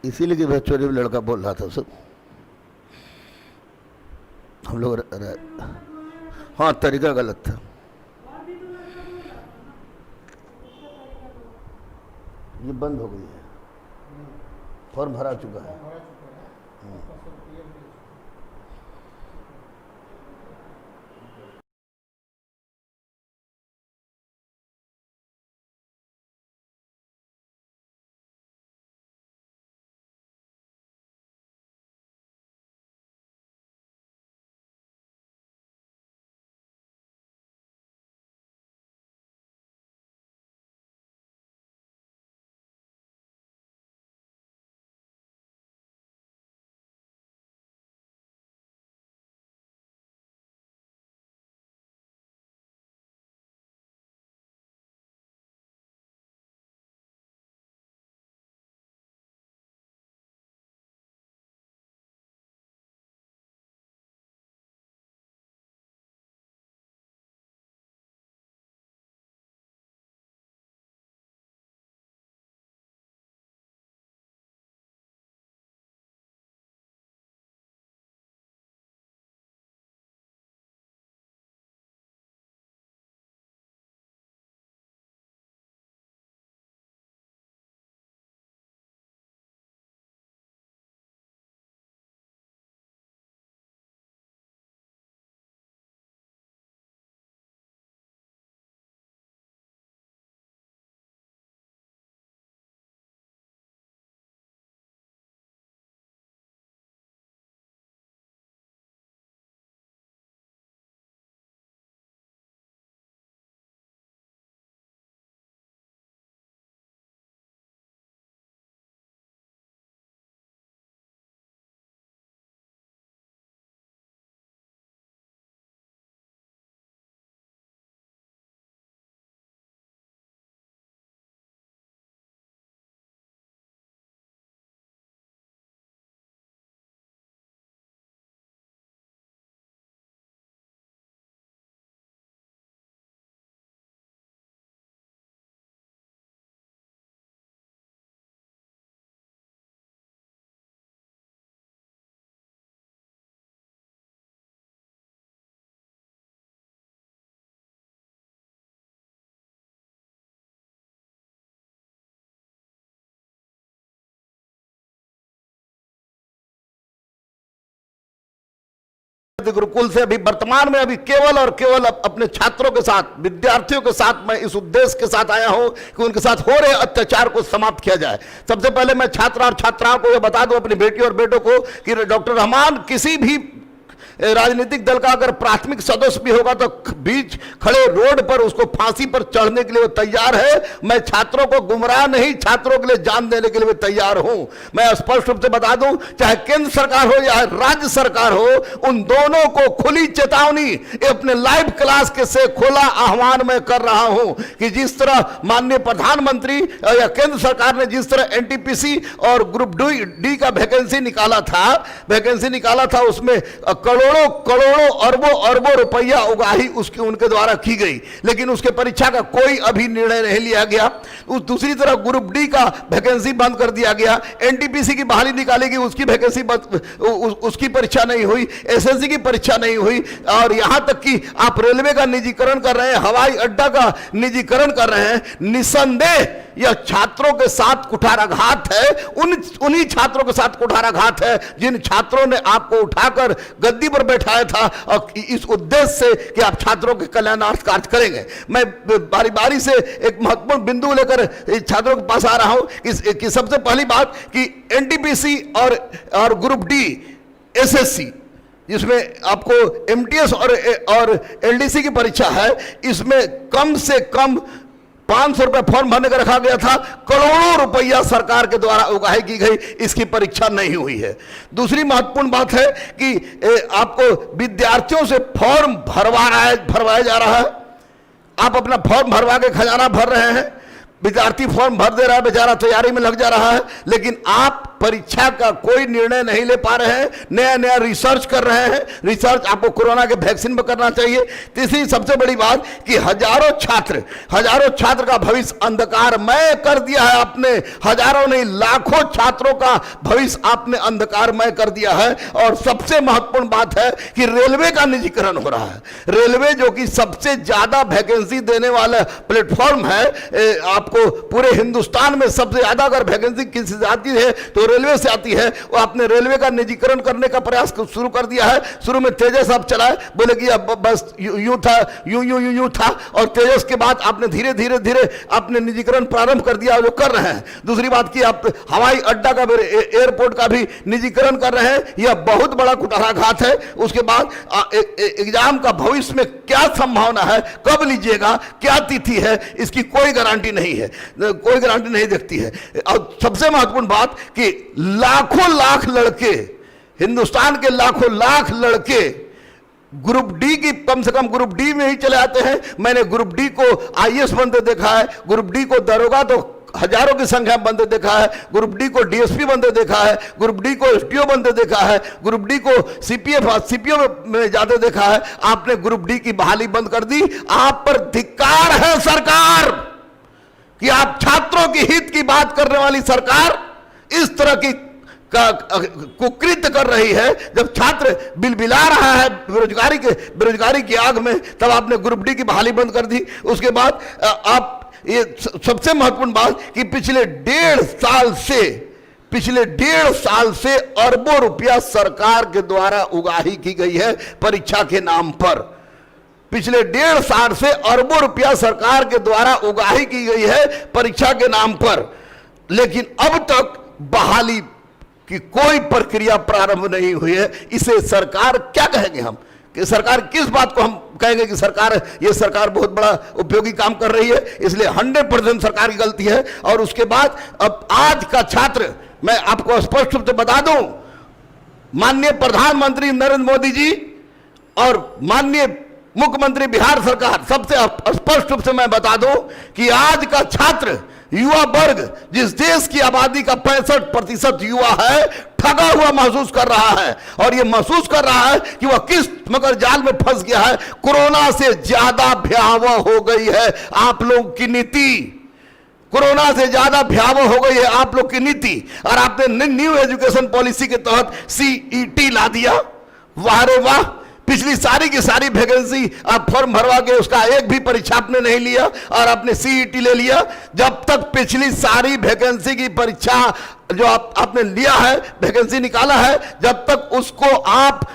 इसीलिए कि चोरी में लड़का बोल रहा था सब हम लोग हाँ तरीका गलत था। ये बंद हो गई है, फॉर्म भरा चुका है। गुरुकुल से अभी वर्तमान में अभी केवल और केवल अपने छात्रों के साथ, विद्यार्थियों के साथ मैं इस उद्देश्य के साथ आया हूं कि उनके साथ हो रहे अत्याचार को समाप्त किया जाए। सबसे पहले मैं छात्र और छात्राओं को यह बता दूं, अपनी बेटी और बेटों को, कि डॉक्टर रहमान किसी भी राजनीतिक दल का अगर प्राथमिक सदस्य भी होगा तो बीच खड़े रोड पर उसको फांसी पर चढ़ने के लिए वो तैयार है। मैं छात्रों को गुमराह नहीं, छात्रों के लिए जान देने के लिए मैं तैयार हूं। मैं स्पष्ट रूप से बता दूं, चाहे केंद्र सरकार हो या राज्य सरकार हो, उन दोनों को खुली चेतावनी अपने लाइव क्लास के से खुला आह्वान मैं कर रहा हूं कि जिस तरह माननीय प्रधानमंत्री या केंद्र सरकार ने जिस तरह एनटीपीसी और ग्रुप डी का वैकेंसी निकाला था, उसमें करोड़ों करोड़ों अरबों अरबों रुपया उगाही उसकी उनके द्वारा की गई, लेकिन उसके परीक्षा का कोई अभी निर्णय नहीं लिया गया। उस दूसरी तरफ ग्रुप डी का वैकेंसी बंद कर दिया गया, एनटीपीसी की बहाली निकाली गई, उसकी वैकेंसी उसकी परीक्षा नहीं हुई, एसएससी की परीक्षा नहीं हुई, और यहां तक कि आप रेलवे का निजीकरण कर रहे हैं, हवाई अड्डा का निजीकरण कर रहे हैं। निसंदेह यह छात्रों के साथ कुठाराघात है, उन्हीं छात्रों के साथ कुठाराघात है जिन छात्रों ने आपको उठाकर गद्दी पर बैठाया था और इस उद्देश्य से कि आप छात्रों के कल्याणार्थ कार्य करेंगे। मैं बारी बारी से एक महत्वपूर्ण बिंदु लेकर छात्रों के पास आ रहा हूं कि सबसे पहली बात कि एनटीपीसी और ग्रुप डी एसएससी, जिसमें आपको एमटीएस और एलडीसी की परीक्षा है, इसमें कम से कम 500 रुपए फॉर्म भरने का रखा गया था, करोड़ों रुपया सरकार के द्वारा उगाही की गई, इसकी परीक्षा नहीं हुई है। दूसरी महत्वपूर्ण बात है कि आपको विद्यार्थियों से फॉर्म भरवाया जा रहा है। आप अपना फॉर्म भरवा के खजाना भर रहे हैं, विद्यार्थी फॉर्म भर दे रहा है, बेचारा तैयारी में लग जा रहा है, लेकिन आप परीक्षा का कोई निर्णय नहीं ले पा रहे हैं, नया नया रिसर्च कर रहे हैं। रिसर्च आपको कोरोना के वैक्सीन में करना चाहिए। तीसरी सबसे बड़ी बात कि हजारों छात्र का भविष्य अंधकारमय कर दिया है आपने। हजारों नहीं, लाखों छात्रों का भविष्य आपने अंधकारमय कर दिया है। और सबसे महत्वपूर्ण बात है कि रेलवे का निजीकरण हो रहा है। रेलवे जो कि सबसे ज्यादा वैकेंसी देने वाला प्लेटफॉर्म है, आपको पूरे हिंदुस्तान में सबसे ज्यादा अगर वैकेंसी किसी से आती है तो रेलवे से आती है। वो आपने रेलवे का निजीकरण करने का प्रयास शुरू कर दिया है। शुरू में तेजस आप चलाए, बोले कि अब बस यूं था, और तेजस के बाद आपने धीरे धीरे आपने निजीकरण प्रारंभ कर दिया, जो कर रहे हैं। दूसरी बात कि आप हवाई अड्डा का, एयरपोर्ट का भी निजीकरण कर रहे हैं। यह बहुत बड़ा कुठाराघात है। उसके बाद एग्जाम का भविष्य में क्या संभावना है, कब लीजिएगा, क्या तिथि है, इसकी कोई गारंटी नहीं है, कोई गारंटी नहीं दिखती है। और सबसे महत्वपूर्ण बात कि लाखों लाख लड़के, हिंदुस्तान के लाखों लाख लड़के ग्रुप डी की, कम से कम ग्रुप डी में ही चले आते हैं। मैंने ग्रुप डी को आईएएस बनते देखा है, ग्रुप डी को दरोगा तो हजारों की संख्या में बनते देखा है, ग्रुप डी को डीएसपी बनते देखा है, ग्रुप डी को एसटीओ बनते देखा है, ग्रुप डी को सीपीओ में जाते देखा है। आपने ग्रुप डी की बहाली बंद कर दी। आप पर धिक्कार है सरकार कि आप छात्रों की हित की बात करने वाली सरकार इस तरह की कुकृत्य कर रही है। जब छात्र बिलबिला रहा है बेरोजगारी की आग में, तब आपने ग्रुप डी की बहाली बंद कर दी। उसके बाद आप, ये सबसे महत्वपूर्ण बात कि पिछले डेढ़ साल से अरबों रुपया सरकार के द्वारा उगाही की गई है परीक्षा के नाम पर। पिछले डेढ़ साल से अरबों रुपया सरकार के द्वारा उगाही की गई है परीक्षा के नाम पर, लेकिन अब तक बहाली की कोई प्रक्रिया प्रारंभ नहीं हुई है। इसे सरकार क्या कहेंगे हम, कि सरकार किस बात को हम कहेंगे कि ये सरकार बहुत बड़ा उपयोगी काम कर रही है। इसलिए 100% सरकार की गलती है। और उसके बाद अब आज का छात्र, मैं आपको स्पष्ट रूप से बता दूं, माननीय प्रधानमंत्री नरेंद्र मोदी जी और माननीय मुख्यमंत्री बिहार सरकार, सबसे स्पष्ट रूप से मैं बता दूं कि आज का छात्र, युवा वर्ग, जिस देश की आबादी का 65% युवा है, ठगा हुआ महसूस कर रहा है। और यह महसूस कर रहा है कि वह किस मगर जाल में फंस गया है। कोरोना से ज्यादा भयावह हो गई है आप लोग की नीति, कोरोना से ज्यादा भयावह हो गई है आप लोग की नीति। और आपने न्यू एजुकेशन पॉलिसी के तहत सीईटी ला दिया। वाह रे वाह, पिछली सारी की सारी वैकेंसी आप फॉर्म भरवा के उसका एक भी परीक्षा आपने नहीं लिया और आपने सीईटी ले लिया। जब तक पिछली सारी वैकेंसी की परीक्षा जो आपने लिया है, वैकेंसी निकाला है, जब तक उसको आप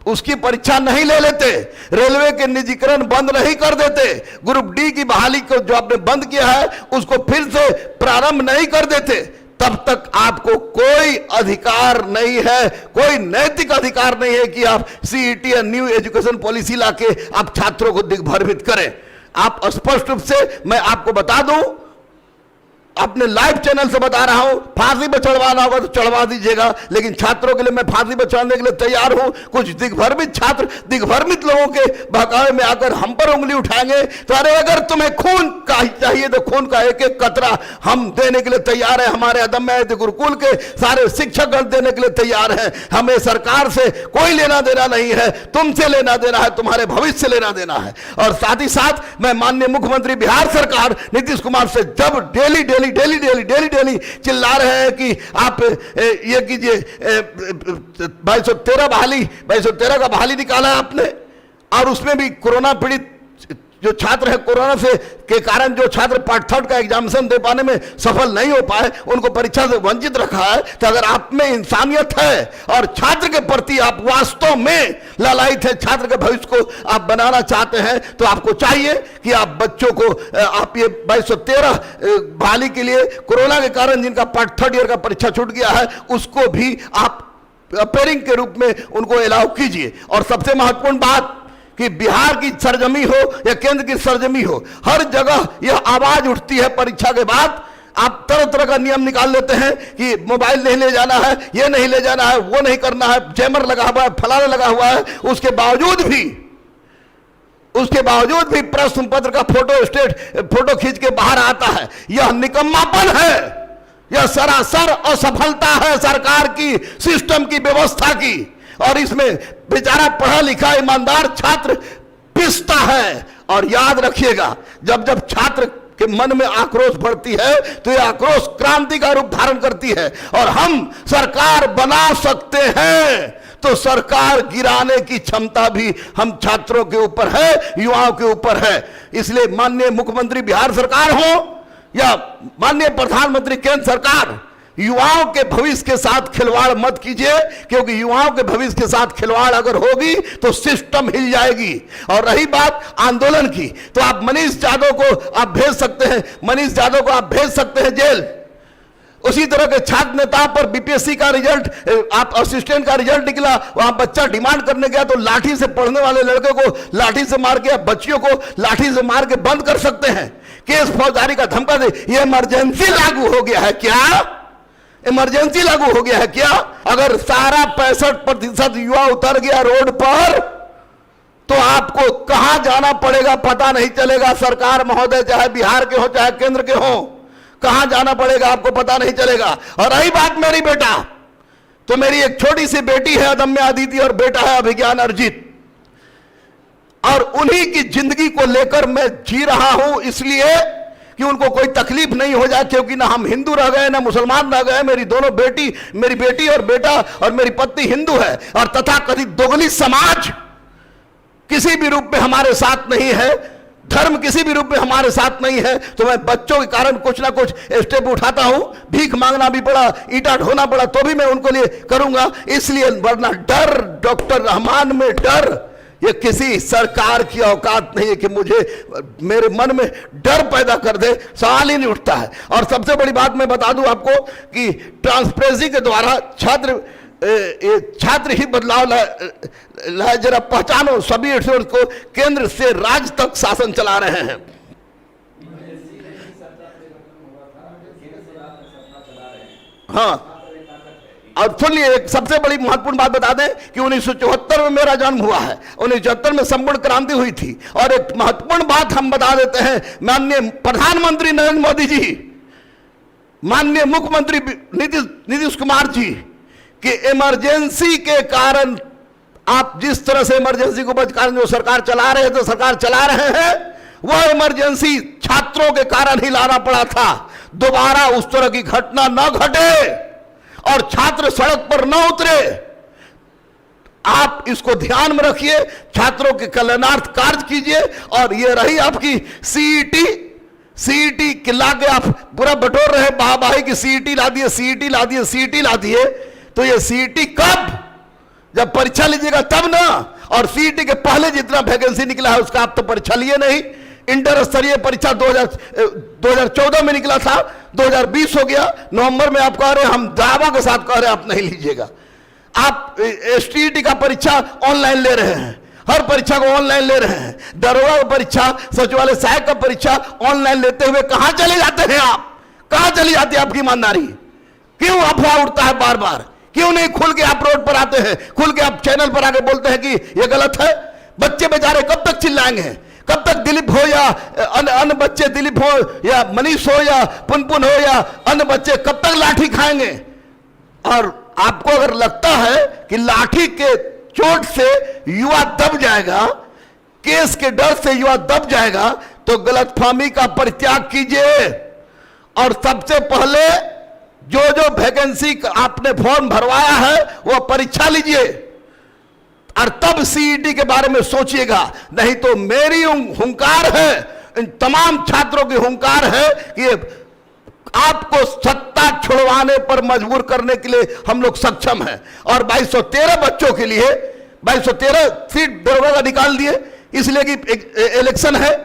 उसकी परीक्षा नहीं ले लेते, रेलवे के निजीकरण बंद नहीं कर देते, ग्रुप डी की बहाली को जो आपने बंद किया है उसको फिर से प्रारंभ नहीं कर देते, तब तक आपको कोई अधिकार नहीं है, कोई नैतिक अधिकार नहीं है कि आप सीईटी या न्यू एजुकेशन पॉलिसी लाके आप छात्रों को दिग्भ्रमित करें। आप स्पष्ट रूप से, मैं आपको बता दूं, अपने लाइव चैनल से बता रहा हूं, फांसी पर चढ़वाना होगा तो चढ़वा दीजिएगा, लेकिन छात्रों के लिए मैं फांसी पर चढ़ने के लिए तैयार हूं। कुछ दिग्भ्रमित छात्र दिग्भ्रमित लोगों के बहकावे में आकर हम पर उंगली उठाएंगे तो अरे अगर तुम्हें खून का चाहिए तो खून का एक एक कतरा हम देने के लिए तैयार है। हमारे अदम्य गुरुकुल के सारे शिक्षकगण देने के लिए तैयार हैं। हमें सरकार से कोई लेना देना नहीं है, तुमसे लेना देना है, तुम्हारे भविष्य से लेना देना है। और साथ ही साथ मैं माननीय मुख्यमंत्री बिहार सरकार नीतीश कुमार से जब डेली चिल्ला रहे हैं कि आप ये कीजिए, 2213 का बहाली निकाला है आपने, और उसमें भी कोरोना पीड़ित जो छात्र है, कोरोना से के कारण जो छात्र पार्ट 3 का एग्जामिनेशन दे पाने में सफल नहीं हो पाए, उनको परीक्षा से वंचित रखा है। तो अगर आप में इंसानियत है और छात्र के प्रति आप वास्तव में लालायित है, छात्र के भविष्य को आप बनाना चाहते हैं, तो आपको चाहिए कि आप बच्चों को आप ये 2213 बहाली के लिए कोरोना के कारण जिनका पार्ट 3 ईयर का परीक्षा छूट गया है, उसको भी आप पेयरिंग के रूप में उनको अलाउ कीजिए। और सबसे महत्वपूर्ण बात कि बिहार की सरजमी हो या केंद्र की सरजमी हो, हर जगह यह आवाज उठती है परीक्षा के बाद। आप तरह तरह का नियम निकाल लेते हैं कि मोबाइल नहीं ले जाना है, ये नहीं ले जाना है, वो नहीं करना है, जैमर लगा हुआ है, फलाना लगा हुआ है। उसके बावजूद भी प्रश्न पत्र का फोटो खींच के बाहर आता है। यह निकम्मापन है, यह सरासर असफलता है सरकार की, सिस्टम की, व्यवस्था की। और इसमें बेचारा पढ़ा लिखा ईमानदार छात्र पिसता है। और याद रखिएगा, जब जब छात्र के मन में आक्रोश बढ़ती है तो यह आक्रोश क्रांति का रूप धारण करती है। और हम सरकार बना सकते हैं, तो सरकार गिराने की क्षमता भी हम छात्रों के ऊपर है, युवाओं के ऊपर है। इसलिए माननीय मुख्यमंत्री बिहार सरकार हो या माननीय प्रधानमंत्री केंद्र सरकार, युवाओं के भविष्य के साथ खिलवाड़ मत कीजिए, क्योंकि युवाओं के भविष्य के साथ खिलवाड़ अगर होगी तो सिस्टम हिल जाएगी। और रही बात आंदोलन की, तो आप मनीष यादव को आप भेज सकते हैं, मनीष यादव को आप भेज सकते हैं जेल। उसी तरह के छात्र नेता पर बीपीएससी का रिजल्ट, आप असिस्टेंट का रिजल्ट निकला, वहां बच्चा डिमांड करने गया तो लाठी से पढ़ने वाले लड़के को लाठी से मार के, बच्चियों को लाठी से मार के बंद कर सकते हैं। केस फौजदारी का धमका दे। यह इमरजेंसी लागू हो गया है क्या? इमरजेंसी लागू हो गया है क्या? अगर सारा 65% युवा उतर गया रोड पर तो आपको कहां जाना पड़ेगा पता नहीं चलेगा। सरकार महोदय, चाहे बिहार के हो चाहे केंद्र के हो, कहां जाना पड़ेगा आपको पता नहीं चलेगा। और रही बात मेरी बेटा, तो मेरी एक छोटी सी बेटी है अदम्य अदिति और बेटा है अभिज्ञान अर्जित, और उन्हीं की जिंदगी को लेकर मैं जी रहा हूं, इसलिए कि उनको कोई तकलीफ नहीं हो जाए। क्योंकि ना हम हिंदू रह गए ना मुसलमान रह गए। मेरी दोनों बेटी, मेरी बेटी और बेटा और मेरी पत्नी हिंदू है, और तथाकथित दोगली समाज किसी भी रूप में हमारे साथ नहीं है, धर्म किसी भी रूप में हमारे साथ नहीं है। तो मैं बच्चों के कारण कुछ ना कुछ स्टेप उठाता हूं, भीख मांगना भी पड़ा, ईंटा ढोना पड़ा, तो भी मैं उनको लिए करूंगा। इसलिए वरना डर, डॉक्टर रहमान में डर, ये किसी सरकार की औकात नहीं है कि मुझे मेरे मन में डर पैदा कर दे, सवाल ही नहीं उठता है। और सबसे बड़ी बात मैं बता दूं आपको कि ट्रांसपेरेंसी के द्वारा छात्र ही बदलाव लाए। जरा पहचानो, सभी एडवर्स को केंद्र से राज्य तक शासन चला रहे हैं। हाँ, और सुनिए, एक सबसे बड़ी महत्वपूर्ण बात बता दें कि 1974 में मेरा जन्म हुआ है, 1974 में संपूर्ण क्रांति हुई थी। और एक महत्वपूर्ण बात हम बता देते हैं, माननीय प्रधानमंत्री नरेंद्र मोदी जी, माननीय मुख्यमंत्री नीतीश कुमार जी, कि इमरजेंसी के कारण आप जिस तरह से इमरजेंसी को बचकर जो सरकार चला रहे थे, सरकार चला रहे हैं, वह इमरजेंसी छात्रों के कारण ही लाना पड़ा था। दोबारा उस तरह की घटना न घटे और छात्र सड़क पर न उतरे। आप इसको ध्यान में रखिए, छात्रों के कल्याणार्थ कार्य कीजिए। और ये रही आपकी सीईटी के लाके आप पूरा बटोर रहे बाही की सीईटी ला दिए, सीईटी ला दिए, सीईटी ला दिए। तो ये सीईटी कब, जब परीक्षा लीजिएगा तब ना। और सीईटी के पहले जितना वैकेंसी निकला है उसका आप तो परीक्षा लिए नहीं। इंटर स्तरीय परीक्षा 2014 में निकला था, 2020 हो गया, नवंबर में आप कह रहे हैं, हम दावा के साथ कह रहे हैं आप नहीं लीजिएगा। आप एसटीईटी का परीक्षा ऑनलाइन ले रहे हैं, हर परीक्षा को ऑनलाइन ले रहे हैं। दरोगा का परीक्षा, सचिवालय सहायक का परीक्षा ऑनलाइन लेते हुए कहां चले जाते हैं आप? कहां चली जाती है आपकी ईमानदारी? क्यों अफवाह उड़ता है बार बार? क्यों नहीं खुल के आप रोड पर आते हैं, खुल के आप चैनल पर आके बोलते हैं कि यह गलत है? बच्चे बेचारे कब तक चिल्लाएंगे? कब तक दिलीप हो या अन्य बच्चे, दिलीप हो या मनीष हो या पुनपुन हो या अन्य बच्चे, कब तक लाठी खाएंगे? और आपको अगर लगता है कि लाठी के चोट से युवा दब जाएगा, केस के डर से युवा दब जाएगा, तो गलतफहमी का परित्याग कीजिए। और सबसे पहले जो वैकेंसी आपने फॉर्म भरवाया है वो परीक्षा लीजिए, और तब सीईटी के बारे में सोचिएगा। नहीं तो मेरी हुंकार है, इन तमाम छात्रों की हुंकार है कि आपको सत्ता छुड़वाने पर मजबूर करने के लिए हम लोग सक्षम हैं। और 2213 बच्चों के लिए 2213 सीट दरोगा का निकाल दिए, इसलिए कि इलेक्शन है।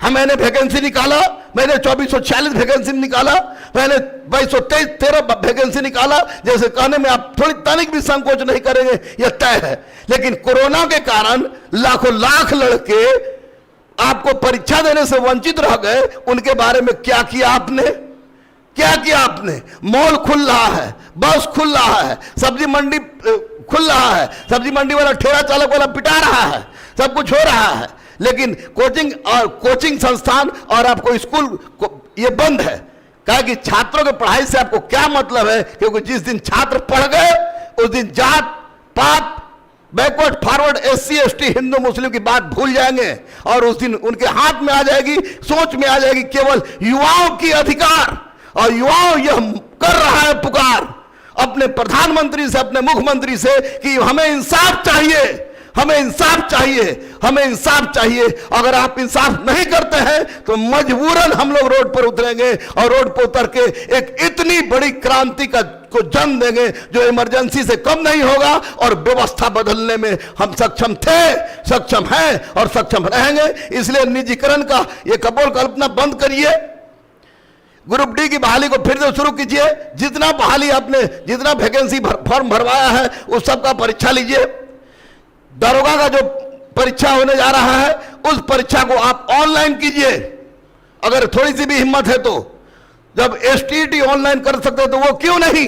मैंने वैकेंसी निकाला, मैंने 2446 वैकेंसी निकाला, मैंने 2213 वैकेंसी निकाला। जैसे कहने में आप थोड़ी तनिक भी संकोच नहीं करेंगे, यह तय है। लेकिन कोरोना के कारण लाखों लाख लड़के आपको परीक्षा देने से वंचित रह गए। उनके बारे में क्या किया आपने? क्या किया आपने? मॉल खुल रहा है, बस खुल रहा है, सब्जी मंडी खुल रहा है, सब्जी मंडी वाला ठेला चालक वाला पिटा रहा है, सब कुछ हो रहा है। लेकिन कोचिंग संस्थान और आपको स्कूल ये बंद है। कहा कि छात्रों की पढ़ाई से आपको क्या मतलब है, क्योंकि जिस दिन छात्र पढ़ गए उस दिन जात पात बैकवर्ड फॉरवर्ड एससी एसटी हिंदू मुस्लिम की बात भूल जाएंगे और उस दिन उनके हाथ में आ जाएगी, सोच में आ जाएगी केवल युवाओं की अधिकार। और युवाओं यह कर रहा है पुकार अपने प्रधानमंत्री से, अपने मुख्यमंत्री से कि हमें इंसाफ चाहिए, हमें इंसाफ चाहिए, हमें इंसाफ चाहिए। अगर आप इंसाफ नहीं करते हैं तो मजबूरन हम लोग रोड पर उतरेंगे और रोड पर उतर के एक इतनी बड़ी क्रांति को जन्म देंगे जो इमरजेंसी से कम नहीं होगा। और व्यवस्था बदलने में हम सक्षम थे, सक्षम हैं और सक्षम रहेंगे। इसलिए निजीकरण का ये कपोल कल्पना बंद करिए। ग्रुप डी की बहाली को फिर से शुरू कीजिए। जितना बहाली आपने, जितना वैकेंसी फॉर्म भरवाया है उस सब का परीक्षा लीजिए। दरोगा का जो परीक्षा होने जा रहा है उस परीक्षा को आप ऑनलाइन कीजिए, अगर थोड़ी सी भी हिम्मत है तो। जब एसटीईटी ऑनलाइन कर सकते तो वो क्यों नहीं,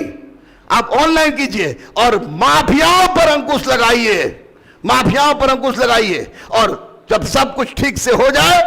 आप ऑनलाइन कीजिए और माफियाओं पर अंकुश लगाइए, माफियाओं पर अंकुश लगाइए। और जब सब कुछ ठीक से हो जाए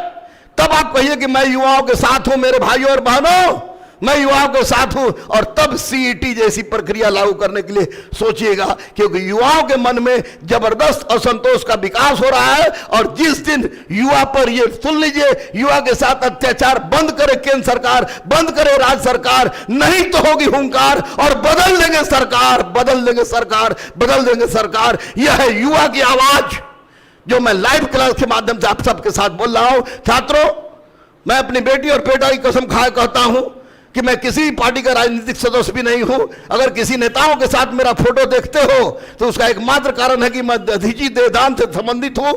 तब आप कहिए कि मैं युवाओं के साथ हूं, मेरे भाइयों और बहनों, मैं युवाओं के साथ हूं। और तब सीईटी जैसी प्रक्रिया लागू करने के लिए सोचिएगा, क्योंकि युवाओं के मन में जबरदस्त असंतोष का विकास हो रहा है। और जिस दिन युवा पर, ये सुन लीजिए, युवा के साथ अत्याचार बंद करे केंद्र सरकार, बंद करे राज्य सरकार, नहीं तो होगी हुंकार और बदल देंगे सरकार, बदल देंगे सरकार, बदल देंगे सरकार। यह है युवा की आवाज जो मैं लाइव क्लास के माध्यम से आप सबके साथ बोल रहा हूं। छात्रों, मैं अपनी बेटी और बेटा की कसम खाए कहता हूं कि मैं किसी पार्टी का राजनीतिक सदस्य भी नहीं हूं। अगर किसी नेताओं के साथ मेरा फोटो देखते हो तो उसका एकमात्र कारण है कि मैं दधीची देहदान से संबंधित हूं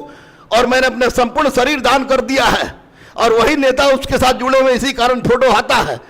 और मैंने अपने संपूर्ण शरीर दान कर दिया है और वही नेता उसके साथ जुड़े हुए, इसी कारण फोटो आता है।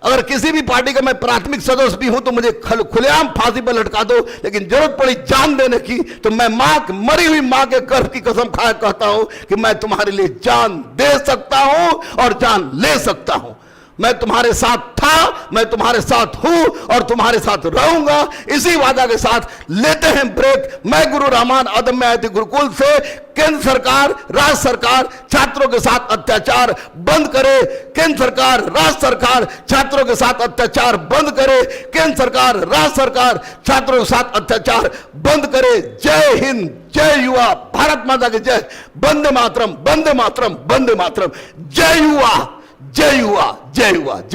अगर किसी भी पार्टी का मैं प्राथमिक सदस्य भी हूं तो मुझे खुलेआम फांसी पर लटका दो, लेकिन जरूरत पड़ी जान देने की तो मैं मरी हुई मां के गर्भ की कसम खाए कहता हूं कि मैं तुम्हारे लिए जान दे सकता हूं और जान ले सकता हूं। मैं तुम्हारे साथ था, मैं तुम्हारे साथ हूं और तुम्हारे साथ रहूंगा। इसी वादा के साथ लेते हैं ब्रेक। मैं गुरु रहमान अदम्य आयती गुरुकुल से, केंद्र सरकार, राज्य सरकार छात्रों के साथ अत्याचार बंद करे, केंद्र सरकार, राज्य सरकार छात्रों के साथ अत्याचार बंद करे, केंद्र सरकार, राज्य सरकार छात्रों के साथ अत्याचार बंद करे। जय हिंद, जय युवा, भारत माता की जय, वंदे मातरम, वंदे मातरम, वंदे मातरम। जय युवा, जय युवा, जय युवा, जय